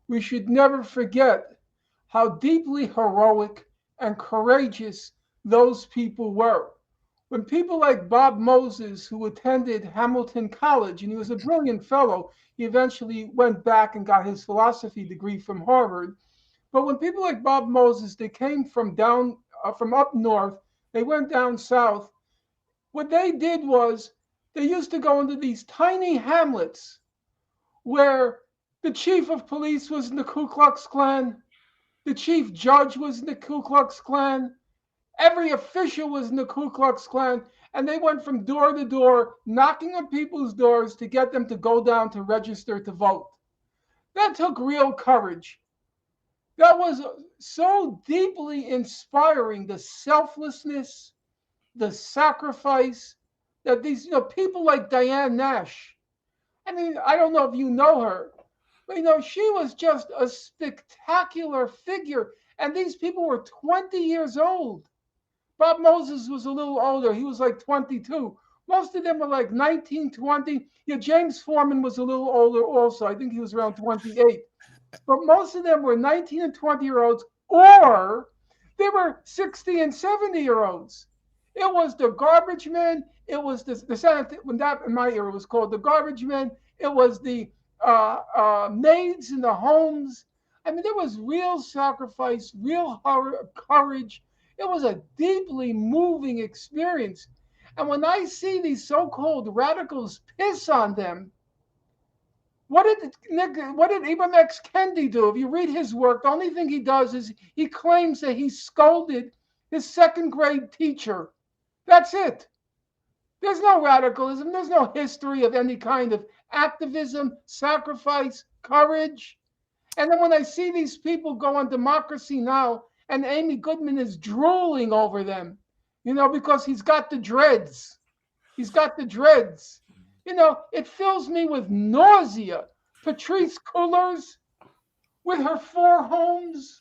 we should never forget how deeply heroic and courageous those people were. When people like Bob Moses, who attended Hamilton College, and he was a brilliant fellow, he eventually went back and got his philosophy degree from Harvard. But when people like Bob Moses, they came from up north, they went down south. What they did was they used to go into these tiny hamlets where the chief of police was in the Ku Klux Klan, the chief judge was in the Ku Klux Klan, every official was in the Ku Klux Klan, and they went from door to door, knocking on people's doors to get them to go down to register to vote. That took real courage. That was so deeply inspiring, the selflessness, the sacrifice that these people like Diane Nash. I mean, I don't know if you know her, but she was just a spectacular figure. And these people were 20 years old. Bob Moses was a little older. He was like 22. Most of them were like 19, 20. Yeah, James Foreman was a little older also. I think he was around 28. But most of them were 19 and 20-year-olds, or they were 60 and 70-year-olds. It was the garbage men. It was the when that in my era was called the garbage men. It was the maids in the homes. I mean, there was real sacrifice, real courage. It was a deeply moving experience. And when I see these so-called radicals piss on them, what did Ibram X. Kendi do? If you read his work, the only thing he does is he claims that he scolded his second grade teacher. That's it. There's no radicalism. There's no history of any kind of activism, sacrifice, courage. And then when I see these people go on Democracy Now! And Amy Goodman is drooling over them, because he's got the dreads. He's got the dreads. It fills me with nausea. Patrice Cullors with her four homes,